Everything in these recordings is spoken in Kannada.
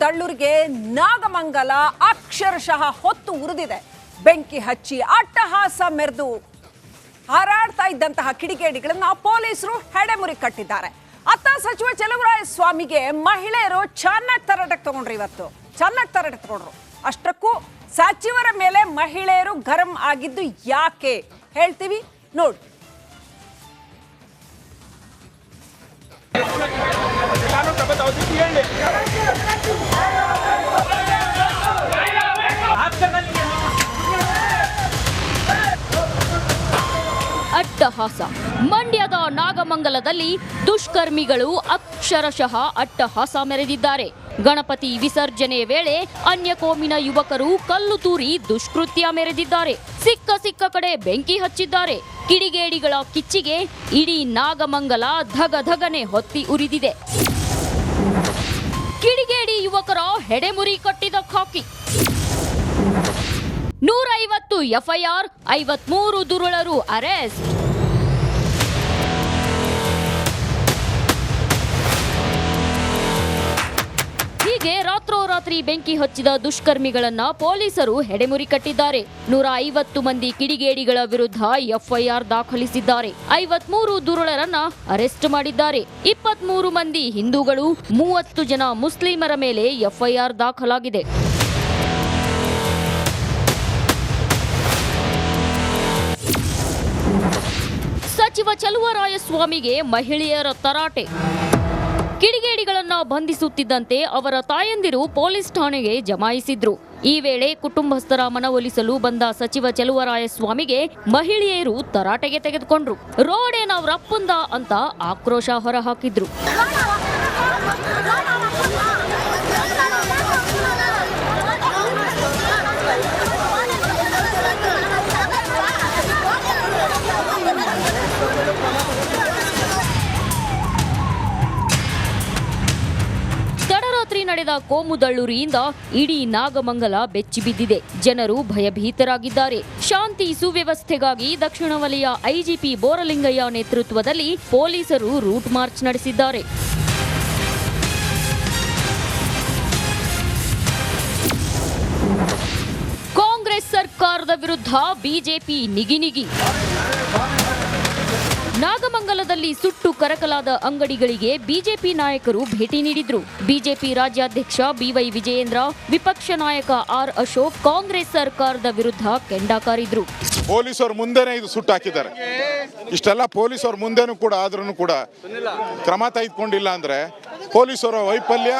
ದಳ್ಳೂರಿಗೆ ನಾಗಮಂಗಲ ಅಕ್ಷರಶಃ ಹೊತ್ತು ಉರಿದಿದೆ. ಬೆಂಕಿ ಹಚ್ಚಿ ಅಟ್ಟಹಾಸ ಮೆರೆದು ಹಾರಾಡ್ತಾ ಇದ್ದಂತಹ ಕಿಡಿಗೇಡಿಗಳನ್ನ ಪೊಲೀಸರು ಹೆಡೆಮುರಿ ಕಟ್ಟಿದ್ದಾರೆ. ಅತ್ತ ಸಚಿವ ಚಲುವರಾಯಸ್ವಾಮಿಗೆ ಮಹಿಳೆಯರು ಚೆನ್ನಾಗಿ ತರಾಟೆಗೆ ತಗೊಂಡ್ರು. ಇವತ್ತು ಚೆನ್ನಾಗಿ ತರಾಟೆಗೆ ತಗೊಂಡ್ರು. ಅಷ್ಟಕ್ಕೂ ಸಚಿವರ ಮೇಲೆ ಮಹಿಳೆಯರು ಗರಂ ಆಗಿದ್ದು ಯಾಕೆ ಹೇಳ್ತೀವಿ ನೋಡಿ. ಅಟ್ಟಹಾಸ. ಮಂಡ್ಯದ ನಾಗಮಂಗಲದಲ್ಲಿ ದುಷ್ಕರ್ಮಿಗಳು ಅಕ್ಷರಶಃ ಅಟ್ಟಹಾಸ ಮೆರೆದಿದ್ದಾರೆ. ಗಣಪತಿ ವಿಸರ್ಜನೆ ವೇಳೆ ಅನ್ಯ ಕೋಮಿನ ಯುವಕರು ಕಲ್ಲು ತೂರಿ ದುಷ್ಕೃತ್ಯ ಮೆರೆದಿದ್ದಾರೆ. ಸಿಕ್ಕ ಕಡೆ ಬೆಂಕಿ ಹಚ್ಚಿದ್ದಾರೆ. ಕಿಡಿಗೇಡಿಗಳ ಕಿಚ್ಚಿಗೆ ಇಡೀ ನಾಗಮಂಗಲ ಧಗಧಗನೆ ಹೊತ್ತಿ ಉರಿದಿದೆ. ಕಿಡಿಗೇಡಿ ಯುವಕರ ಹೆಡೆಮುರಿ ಕಟ್ಟಿದ ಖಾಕಿ. 150 ಎಫ್ಐಆರ್, 53 ದುರುಳರು ಅರೆಸ್ಟ್. ಹೀಗೆ ರಾತ್ರೋರಾತ್ರಿ ಬೆಂಕಿ ಹಚ್ಚಿದ ದುಷ್ಕರ್ಮಿಗಳನ್ನ ಪೊಲೀಸರು ಹೆಡೆಮುರಿ ಕಟ್ಟಿದ್ದಾರೆ. 150 ಮಂದಿ ಕಿಡಿಗೇಡಿಗಳ ವಿರುದ್ಧ ಎಫ್ಐಆರ್ ದಾಖಲಿಸಿದ್ದಾರೆ. 53 ದುರುಳರನ್ನ ಅರೆಸ್ಟ್ ಮಾಡಿದ್ದಾರೆ. 23 ಮಂದಿ ಹಿಂದೂಗಳು, 30 ಜನ ಮುಸ್ಲಿಮರ ಮೇಲೆ ಎಫ್ಐಆರ್ ದಾಖಲಾಗಿದೆ. ಸಚಿವ ಚಲುವರಾಯಸ್ವಾಮಿಗೆ ಮಹಿಳೆಯರ ತರಾಟೆ. ಕಿಡಿಗೇಡಿಗಳನ್ನ ಬಂಧಿಸುತ್ತಿದ್ದಂತೆ ಅವರ ತಾಯಂದಿರು ಪೊಲೀಸ್ ಠಾಣೆಗೆ ಜಮಾಯಿಸಿದ್ರು. ಈ ವೇಳೆ ಕುಟುಂಬಸ್ಥರ ಮನವೊಲಿಸಲು ಬಂದ ಸಚಿವ ಚಲುವರಾಯಸ್ವಾಮಿಗೆ ಮಹಿಳೆಯರು ತರಾಟೆಗೆ ತೆಗೆದುಕೊಂಡ್ರು. ರೋಡೇನವ್ರಪ್ಪಂದ ಅಂತ ಆಕ್ರೋಶ ಹೊರಹಾಕಿದ್ರು. ನಡೆದ ಕೋಮು ದಳ್ಳೂರಿಯಿಂದ ಇಡೀ ನಾಗಮಂಗಲ ಬೆಚ್ಚಿಬಿದ್ದಿದೆ. ಜನರು ಭಯಭೀತರಾಗಿದ್ದಾರೆ. ಶಾಂತಿ ಸುವ್ಯವಸ್ಥೆಗಾಗಿ ದಕ್ಷಿಣ ವಲಯ ಐಜಿಪಿ ಬೋರಲಿಂಗಯ್ಯ ನೇತೃತ್ವದಲ್ಲಿ ಪೊಲೀಸರು ರೂಟ್ ಮಾರ್ಚ್ ನಡೆಸಿದ್ದಾರೆ. ಕಾಂಗ್ರೆಸ್ ಸರ್ಕಾರದ ವಿರುದ್ಧ ಬಿಜೆಪಿ ನಿಗಿನಿಗಿ. ನಾಗಮಂಗಲದಲ್ಲಿ ಸುಟ್ಟು ಕರಕಲಾದ ಅಂಗಡಿಗಳಿಗೆ ಬಿಜೆಪಿ ನಾಯಕರು ಭೇಟಿ ನೀಡಿದ್ರು. ಬಿಜೆಪಿ ರಾಜ್ಯಾಧ್ಯಕ್ಷ ಬಿವೈ ವಿಜಯೇಂದ್ರ, ವಿಪಕ್ಷ ನಾಯಕ ಆರ್ ಅಶೋಕ್ ಕಾಂಗ್ರೆಸ್ ಸರ್ಕಾರದ ವಿರುದ್ಧ ಕೆಂಡ ಕಾರಿದ್ರು. ಪೊಲೀಸರ ಮುಂದೆನೇ ಇದು ಸುಟ್ಟು ಹಾಕಿದ್ದಾರೆ. ಇಷ್ಟೆಲ್ಲ ಪೊಲೀಸರ ಮುಂದೆನೂ ಕೂಡ ಆದ್ರೂ ಕೂಡ ಕ್ರಮ ತೆಗೆದುಕೊಂಡಿಲ್ಲ ಅಂದ್ರೆ ಪೊಲೀಸರ ವೈಫಲ್ಯ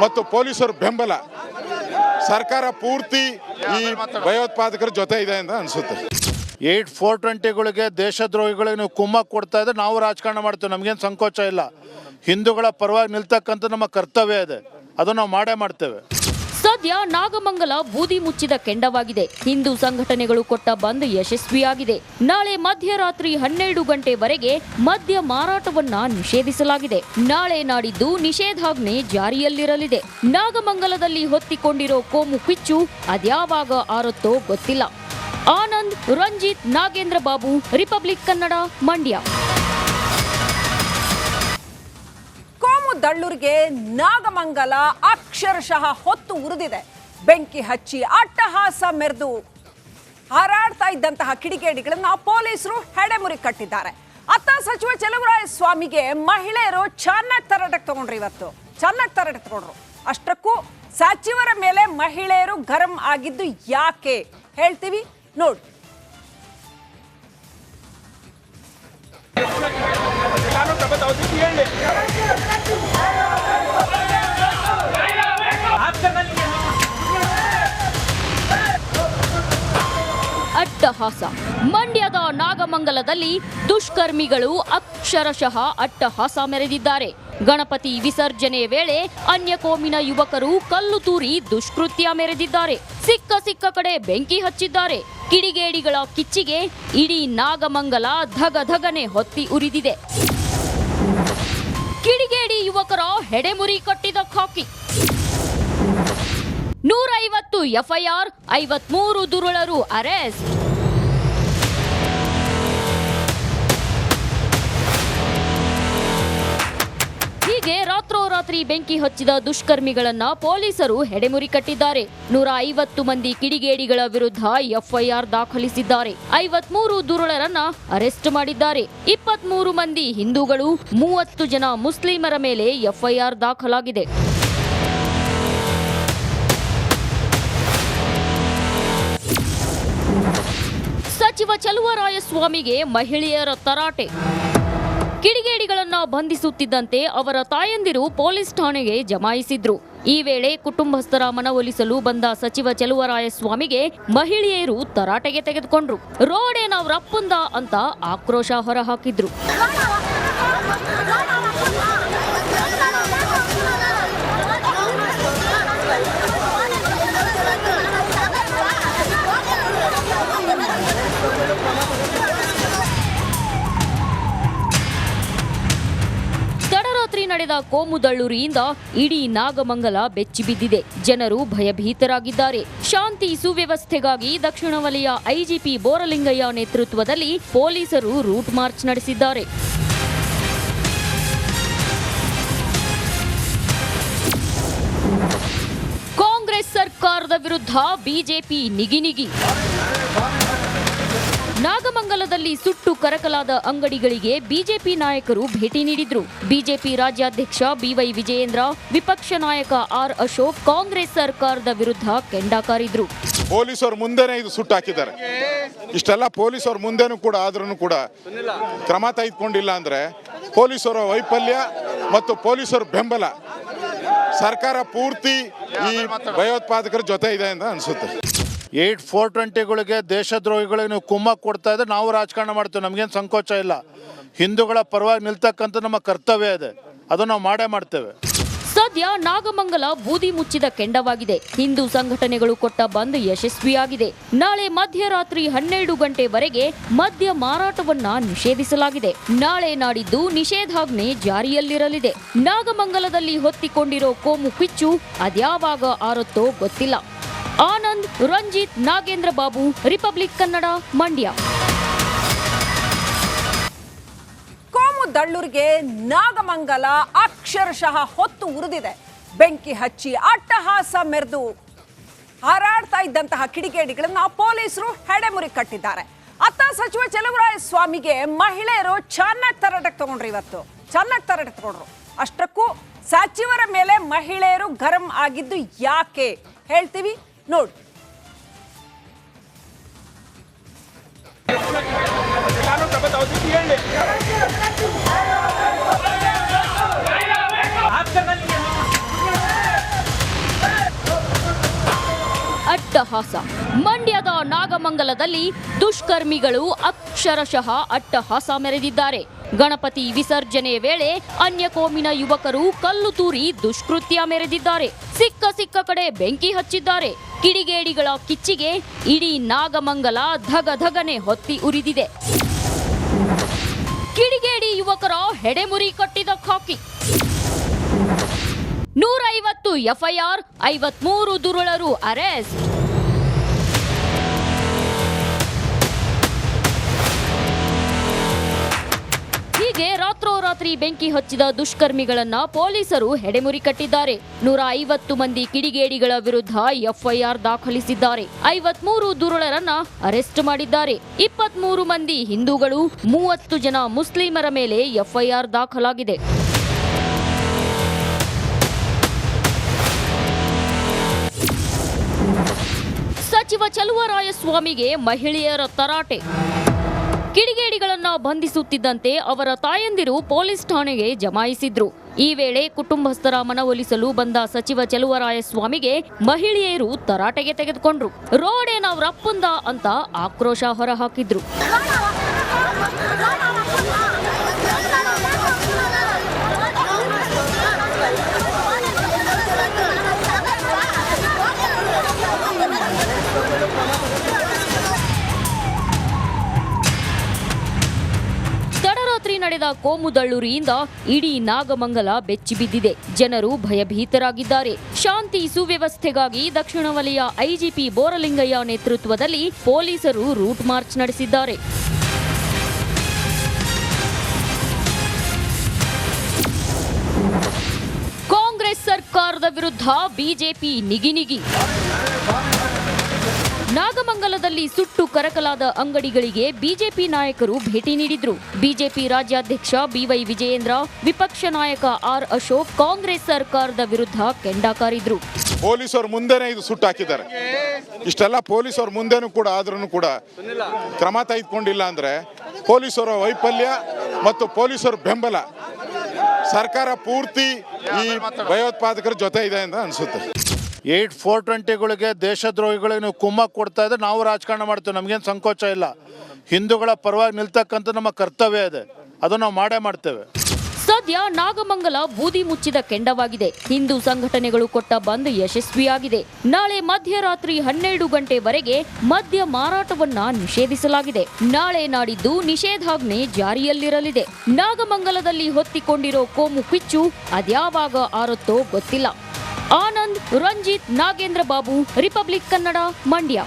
ಮತ್ತು ಪೊಲೀಸರ ಬೆಂಬಲ ಸರ್ಕಾರ ಪೂರ್ತಿ ಈ ಭಯೋತ್ಪಾದಕರ ಜೊತೆ ಇದೆ ಅಂತ ಅನ್ಸುತ್ತೆ. 420ಗಳಿಗೆ ದೇಶದ್ರೋಹಿಗಳಿಗೆ ನೀವು ಕುಮ್ಮಕ್ ಕೊಡ್ತಾ ಇದ್ರೆ ನಾವು ರಾಜಕಾರಣ ಮಾಡ್ತೇವೆ. ನಮಗೇನು ಸಂಕೋಚ ಇಲ್ಲ. ಹಿಂದೂಗಳ ಪರವಾಗಿ ನಿಲ್ತಕ್ಕಂಥ ನಮ್ಮ ಕರ್ತವ್ಯ ಇದೆ, ಅದು ನಾವು ಮಾಡೇ ಮಾಡ್ತೇವೆ. ಸದ್ಯ ನಾಗಮಂಗಲ ಬೂದಿ ಮುಚ್ಚಿದ ಕೆಂಡವಾಗಿದೆ. ಹಿಂದೂ ಸಂಘಟನೆಗಳು ಕೊಟ್ಟ ಬಂದ್ ಯಶಸ್ವಿಯಾಗಿದೆ. ನಾಳೆ ಮಧ್ಯರಾತ್ರಿ 12 ಗಂಟೆವರೆಗೆ ಮದ್ಯ ಮಾರಾಟವನ್ನ ನಿಷೇಧಿಸಲಾಗಿದೆ. ನಾಳೆ ನಾಡಿದ್ದು ನಿಷೇಧಾಜ್ಞೆ ಜಾರಿಯಲ್ಲಿರಲಿದೆ. ನಾಗಮಂಗಲದಲ್ಲಿ ಹೊತ್ತಿಕೊಂಡಿರೋ ಕೋಮು ಕಿಚ್ಚು ಅದ್ಯಾವಾಗ ಆರುತ್ತೋ ಗೊತ್ತಿಲ್ಲ. ಆನಂದ್, ರಂಜಿತ್, ನಾಗೇಂದ್ರ ಬಾಬು, ರಿಪಬ್ಲಿಕ್ ಕನ್ನಡ, ಮಂಡ್ಯ. ಕೋಮು ದಳ್ಳೂರಿಗೆ ನಾಗಮಂಗಲ ಅಕ್ಷರಶಃ ಹೊತ್ತು ಉರಿದಿದೆ. ಬೆಂಕಿ ಹಚ್ಚಿ ಅಟ್ಟಹಾಸ ಮೆರೆದು ಹಾರಾಡ್ತಾ ಇದ್ದಂತಹ ಕಿಡಿಗೇಡಿಗಳನ್ನ ಪೊಲೀಸರು ಹೆಡೆಮುರಿ ಕಟ್ಟಿದ್ದಾರೆ. ಅತ್ತ ಸಚಿವ ಚಲುವರಾಯಸ್ವಾಮಿಗೆ ಮಹಿಳೆಯರು ಚೆನ್ನಾಗಿ ತರಾಟೆಗೆ ತಗೊಂಡ್ರು. ಇವತ್ತು ಚೆನ್ನಾಗಿ ತರಾಟೆಗೆ ತಗೊಂಡ್ರು. ಅಷ್ಟಕ್ಕೂ ಸಚಿವರ ಮೇಲೆ ಮಹಿಳೆಯರು ಗರಂ ಆಗಿದ್ದು ಯಾಕೆ ಹೇಳ್ತೀವಿ ನೋಡಿ. ಅಟ್ಟಹಾಸ. ಮಂಡ್ಯದ ನಾಗಮಂಗಲದಲ್ಲಿ ದುಷ್ಕರ್ಮಿಗಳು ಅಕ್ಷರಶಃ ಅಟ್ಟಹಾಸ ಮೆರೆದಿದ್ದಾರೆ. ಗಣಪತಿ ವಿಸರ್ಜನೆ ವೇಳೆ ಅನ್ಯ ಕೋಮಿನ ಯುವಕರು ಕಲ್ಲು ತೂರಿ ದುಷ್ಕೃತ್ಯ ಮೆರೆದಿದ್ದಾರೆ. ಸಿಕ್ಕ ಕಡೆ ಬೆಂಕಿ ಹಚ್ಚಿದ್ದಾರೆ. ಕಿಡಿಗೇಡಿಗಳ ಕಿಚ್ಚಿಗೆ ಇಡೀ ನಾಗಮಂಗಲ ಧಗಧಗನೆ ಹೊತ್ತಿ ಉರಿದಿದೆ. ಕಿಡಿಗೇಡಿ ಯುವಕರ ಹೆಡೆಮುರಿ ಕಟ್ಟಿದ ಖಾಕಿ. 150 ಎಫ್ಐಆರ್, 53 ದುರುಳರು ಅರೆಸ್ಟ್. ಹೀಗೆ ರಾತ್ರೋರಾತ್ರಿ ಬೆಂಕಿ ಹಚ್ಚಿದ ದುಷ್ಕರ್ಮಿಗಳನ್ನ ಪೊಲೀಸರು ಹೆಡೆಮುರಿ ಕಟ್ಟಿದ್ದಾರೆ. 150 ಮಂದಿ ಕಿಡಿಗೇಡಿಗಳ ವಿರುದ್ಧ ಎಫ್ಐಆರ್ ದಾಖಲಿಸಿದ್ದಾರೆ. 53 ದುರುಳರನ್ನ ಅರೆಸ್ಟ್ ಮಾಡಿದ್ದಾರೆ. 23 ಮಂದಿ ಹಿಂದೂಗಳು, 30 ಜನ ಮುಸ್ಲಿಮರ ಮೇಲೆ ಎಫ್ಐಆರ್ ದಾಖಲಾಗಿದೆ. ಸಚಿವ ಚಲುವರಾಯಸ್ವಾಮಿಗೆ ಮಹಿಳೆಯರ ತರಾಟೆ. ಕಿಡಿಗೇಡಿಗಳನ್ನ ಬಂಧಿಸುತ್ತಿದ್ದಂತೆ ಅವರ ತಾಯಂದಿರು ಪೊಲೀಸ್ ಠಾಣೆಗೆ ಜಮಾಯಿಸಿದ್ರು. ಈ ವೇಳೆ ಕುಟುಂಬಸ್ಥರ ಮನವೊಲಿಸಲು ಬಂದ ಸಚಿವ ಚಲುವರಾಯಸ್ವಾಮಿಗೆ ಮಹಿಳೆಯರು ತರಾಟೆಗೆ ತೆಗೆದುಕೊಂಡ್ರು. ರೋಡೇನವ್ರಪ್ಪಂದ ಅಂತ ಆಕ್ರೋಶ ಹೊರಹಾಕಿದ್ರು. ನಡೆದ ಕೋಮುದಳ್ಳೂರಿಯಿಂದ ಇಡೀ ನಾಗಮಂಗಲ ಬೆಚ್ಚಿಬಿದ್ದಿದೆ. ಜನರು ಭಯಭೀತರಾಗಿದ್ದಾರೆ. ಶಾಂತಿ ಸುವ್ಯವಸ್ಥೆಗಾಗಿ ದಕ್ಷಿಣ ವಲಯ ಐಜಿಪಿ ಬೋರಲಿಂಗಯ್ಯ ನೇತೃತ್ವದಲ್ಲಿ ಪೊಲೀಸರು ರೂಟ್ ಮಾರ್ಚ್ ನಡೆಸಿದ್ದಾರೆ. ಕಾಂಗ್ರೆಸ್ ಸರ್ಕಾರದ ವಿರುದ್ಧ ಬಿಜೆಪಿ ನಿಗಿನಿಗಿ. ನಾಗಮಂಗಲದಲ್ಲಿ ಸುಟ್ಟು ಕರಕಲಾದ ಅಂಗಡಿಗಳಿಗೆ ಬಿಜೆಪಿ ನಾಯಕರು ಭೇಟಿ ನೀಡಿದ್ರು. ಬಿಜೆಪಿ ರಾಜ್ಯಾಧ್ಯಕ್ಷ ಬಿವೈ ವಿಜಯೇಂದ್ರ, ವಿಪಕ್ಷ ನಾಯಕ ಆರ್ ಅಶೋಕ್ ಕಾಂಗ್ರೆಸ್ ಸರ್ಕಾರದ ವಿರುದ್ಧ ಕೆಂಡಕಾರಿದ್ರು. ಪೊಲೀಸರ ಮುಂದೆನೇ ಇದು ಸುಟ್ಟು ಹಾಕಿದ್ದಾರೆ. ಇಷ್ಟೆಲ್ಲ ಪೊಲೀಸರ ಮುಂದೆನೂ ಕೂಡ ಆದ್ರೂ ಕೂಡ ಕ್ರಮ ತೆಗೆದುಕೊಂಡಿಲ್ಲ ಅಂದ್ರೆ ಪೊಲೀಸರ ವೈಫಲ್ಯ ಮತ್ತು ಪೊಲೀಸರ ಬೆಂಬಲ ಸರ್ಕಾರ ಪೂರ್ತಿ ಈ ಭಯೋತ್ಪಾದಕರ ಜೊತೆ ಇದೆ ಅಂತ ಅನಿಸುತ್ತೆ. 420ಗಳಿಗೆ ದೇಶದ್ರೋಹಿಗಳಿಗೆ ನೀವು ಕುಮ್ಮಕ್ಕು ಕೊಡ್ತಾ ಇದ್ರೆ ನಾವು ರಾಜಕಾರಣ ಮಾಡ್ತೇವೆ. ನಮಗೇನು ಸಂಕೋಚ ಇಲ್ಲ. ಹಿಂದೂಗಳ ಪರವಾಗಿ ನಿಲ್ತಕ್ಕಂಥ ನಮ್ಮ ಕರ್ತವ್ಯ ಇದೆ, ಅದು ನಾವು ಮಾಡೇ ಮಾಡ್ತೇವೆ. ಸದ್ಯ ನಾಗಮಂಗಲ ಬೂದಿ ಮುಚ್ಚಿದ ಕೆಂಡವಾಗಿದೆ. ಹಿಂದೂ ಸಂಘಟನೆಗಳು ಕೊಟ್ಟ ಬಂದ್ ಯಶಸ್ವಿಯಾಗಿದೆ. ನಾಳೆ ಮಧ್ಯರಾತ್ರಿ 12 ಗಂಟೆವರೆಗೆ ಮದ್ಯ ಮಾರಾಟವನ್ನ ನಿಷೇಧಿಸಲಾಗಿದೆ. ನಾಳೆ ನಾಡಿದ್ದು ನಿಷೇಧಾಜ್ಞೆ ಜಾರಿಯಲ್ಲಿರಲಿದೆ. ನಾಗಮಂಗಲದಲ್ಲಿ ಹೊತ್ತಿಕೊಂಡಿರೋ ಕೋಮು ಕಿಚ್ಚು ಅದ್ಯಾವಾಗ ಆರುತ್ತೋ ಗೊತ್ತಿಲ್ಲ. ಆನಂದ್, ರಂಜಿತ್, ನಾಗೇಂದ್ರ ಬಾಬು, ರಿಪಬ್ಲಿಕ್ ಕನ್ನಡ, ಮಂಡ್ಯ. ಕೋಮುದಳ್ಳೂರಿಗೆ ನಾಗಮಂಗಲ ಅಕ್ಷರಶಃ ಹೊತ್ತು ಉರಿದಿದೆ. ಬೆಂಕಿ ಹಚ್ಚಿ ಅಟ್ಟಹಾಸ ಮೆರೆದು ಹಾರಾಡ್ತಾ ಇದ್ದಂತಹ ಕಿಡಿಗೇಡಿಗಳನ್ನ ಪೊಲೀಸರು ಹೆಡೆಮುರಿ ಕಟ್ಟಿದ್ದಾರೆ. ಅತ್ತ ಸಚಿವ ಚಲುವರಾಯಸ್ವಾಮಿಗೆ ಮಹಿಳೆಯರು ಚೆನ್ನಾಗಿ ತರಾಟೆಗೆ ತಗೊಂಡ್ರು. ಅಷ್ಟಕ್ಕೂ ಸಚಿವರ ಮೇಲೆ ಮಹಿಳೆಯರು ಗರಂ ಆಗಿದ್ದು ಯಾಕೆ ಹೇಳ್ತೀವಿ ನೋಡಿ. ಅಟ್ಟಹಾಸ. ಮಂಡ್ಯದ ನಾಗಮಂಗಲದಲ್ಲಿ ದುಷ್ಕರ್ಮಿಗಳು ಅಕ್ಷರಶಃ ಅಟ್ಟಹಾಸ ಮೆರೆದಿದ್ದಾರೆ. ಗಣಪತಿ ವಿಸರ್ಜನೆ ವೇಳೆ ಅನ್ಯ ಕೋಮಿನ ಯುವಕರು ಕಲ್ಲು ತೂರಿ ದುಷ್ಕೃತ್ಯ ಮೆರೆದಿದ್ದಾರೆ. ಸಿಕ್ಕ ಕಡೆ ಬೆಂಕಿ ಹಚ್ಚಿದ್ದಾರೆ. ಕಿಡಿಗೇಡಿಗಳ ಕಿಚ್ಚಿಗೆ ಇಡೀ ನಾಗಮಂಗಲ ಧಗಧಗನೆ ಹೊತ್ತಿ ಉರಿದಿದೆ. ಕಿಡಿಗೇಡಿ ಯುವಕರ ಹೆಡೆಮುರಿ ಕಟ್ಟಿದ ಖಾಕಿ. 150 ಎಫ್ಐಆರ್, 53 ದುರುಳರು ಅರೆಸ್ಟ್. ಹೀಗೆ ರಾತ್ರೋರಾತ್ರಿ ಬೆಂಕಿ ಹಚ್ಚಿದ ದುಷ್ಕರ್ಮಿಗಳನ್ನ ಪೊಲೀಸರು ಹೆಡೆಮುರಿ ಕಟ್ಟಿದ್ದಾರೆ. 150 ಮಂದಿ ಕಿಡಿಗೇಡಿಗಳ ವಿರುದ್ಧ ಎಫ್ಐಆರ್ ದಾಖಲಿಸಿದ್ದಾರೆ. 53 ದುರುಳರನ್ನ ಅರೆಸ್ಟ್ ಮಾಡಿದ್ದಾರೆ. 23 ಮಂದಿ ಹಿಂದೂಗಳು, 30 ಜನ ಮುಸ್ಲಿಮರ ಮೇಲೆ ಎಫ್ಐಆರ್ ದಾಖಲಾಗಿದೆ. ಸಚಿವ ಚಲುವರಾಯಸ್ವಾಮಿಗೆ ಮಹಿಳೆಯರ ತರಾಟೆ. ಕಿಡಿಗೇಡಿಗಳನ್ನ ಬಂಧಿಸುತ್ತಿದ್ದಂತೆ ಅವರ ತಾಯಂದಿರು ಪೊಲೀಸ್ ಠಾಣೆಗೆ ಜಮಾಯಿಸಿದ್ರು. ಈ ವೇಳೆ ಕುಟುಂಬಸ್ಥರ ಮನವೊಲಿಸಲು ಬಂದ ಸಚಿವ ಚಲುವರಾಯಸ್ವಾಮಿಗೆ ಮಹಿಳೆಯರು ತರಾಟೆಗೆ ತೆಗೆದುಕೊಂಡ್ರು. ರೋಡೇನವ್ರಪ್ಪಂದ ಅಂತ ಆಕ್ರೋಶ ಹೊರಹಾಕಿದ್ರು. ನಡೆದ ಕೋಮುದಳ್ಳೂರಿಯಿಂದ ಇಡೀ ನಾಗಮಂಗಲ ಬೆಚ್ಚಿಬಿದ್ದಿದೆ. ಜನರು ಭಯಭೀತರಾಗಿದ್ದಾರೆ. ಶಾಂತಿ ಸುವ್ಯವಸ್ಥೆಗಾಗಿ ದಕ್ಷಿಣ ವಲಯ ಐಜಿಪಿ ಬೋರಲಿಂಗಯ್ಯ ನೇತೃತ್ವದಲ್ಲಿ ಪೊಲೀಸರು ರೂಟ್ ಮಾರ್ಚ್ ನಡೆಸಿದ್ದಾರೆ. ಸರ್ಕಾರದ ವಿರುದ್ಧ ಬಿಜೆಪಿ ನಿಗಿ. ನಾಗಮಂಗಲದಲ್ಲಿ ಸುಟ್ಟು ಕರಕಲಾದ ಅಂಗಡಿಗಳಿಗೆ ಬಿಜೆಪಿ ನಾಯಕರು ಭೇಟಿ ನೀಡಿದ್ರು. ಬಿಜೆಪಿ ರಾಜ್ಯಾಧ್ಯಕ್ಷ ಬಿವೈ ವಿಜಯೇಂದ್ರ, ವಿಪಕ್ಷ ನಾಯಕ ಆರ್ ಅಶೋಕ್ ಕಾಂಗ್ರೆಸ್ ಸರ್ಕಾರದ ವಿರುದ್ಧ ಕೆಂಡಕಾರಿದ್ರು. ಪೊಲೀಸರು ಮುಂದೆನೇ ಇದು ಸುಟ್ಟಾಕಿದ್ದಾರೆ. ಇಷ್ಟೆಲ್ಲ ಪೊಲೀಸರು ಮುಂದೆನೂ ಕೂಡ ಆದ್ರೂ ಕೂಡ ಕ್ರಮ ತೆಗೆದುಕೊಂಡಿಲ್ಲ ಅಂದ್ರೆ ಪೊಲೀಸರ ವೈಫಲ್ಯ ಮತ್ತು ಪೊಲೀಸರ ಬೆಂಬಲ ಸರ್ಕಾರ ಪೂರ್ತಿ ಈ ಭಯೋತ್ಪಾದಕರ ಜೊತೆ ಇದೆ ಅಂತ ಅನ್ಸುತ್ತೆ. 420ಗಳಿಗೆ ದೇಶದ್ರೋಹಿಗಳಿಗೆ ನೀವು ಕುಮ್ಮಕ್ಕು ಕೊಡ್ತಾ ಇದ್ರೆ ನಾವು ರಾಜಕಾರಣ ಮಾಡ್ತೇವೆ, ನಮಗೇನು ಸಂಕೋಚ ಇಲ್ಲ. ಹಿಂದೂಗಳ ಪರವಾಗಿ ನಿಲ್ತಕ್ಕಂಥ ನಮ್ಮ ಕರ್ತವ್ಯ ಇದೆ, ಅದು ನಾವು ಮಾಡೇ ಮಾಡ್ತೇವೆ. ಸದ್ಯ ನಾಗಮಂಗಲ ಬೂದಿ ಮುಚ್ಚಿದ ಕೆಂಡವಾಗಿದೆ. ಹಿಂದೂ ಸಂಘಟನೆಗಳು ಕೊಟ್ಟ ಬಂದ್ ಯಶಸ್ವಿಯಾಗಿದೆ. ನಾಳೆ ಮಧ್ಯರಾತ್ರಿ 12 ಗಂಟೆವರೆಗೆ ಮದ್ಯ ಮಾರಾಟವನ್ನ ನಿಷೇಧಿಸಲಾಗಿದೆ. ನಾಳೆ ನಾಡಿದ್ದು ನಿಷೇಧಾಜ್ಞೆ ಜಾರಿಯಲ್ಲಿರಲಿದೆ. ನಾಗಮಂಗಲದಲ್ಲಿ ಹೊತ್ತಿಕೊಂಡಿರೋ ಕೋಮು ಕಿಚ್ಚು ಅದ್ಯಾವಾಗ ಆರುತ್ತೋ ಗೊತ್ತಿಲ್ಲ. ಆನಂದ್, ರಂಜಿತ್, ನಾಗೇಂದ್ರ ಬಾಬು, ರಿಪಬ್ಲಿಕ್ ಕನ್ನಡ, ಮಂಡ್ಯ.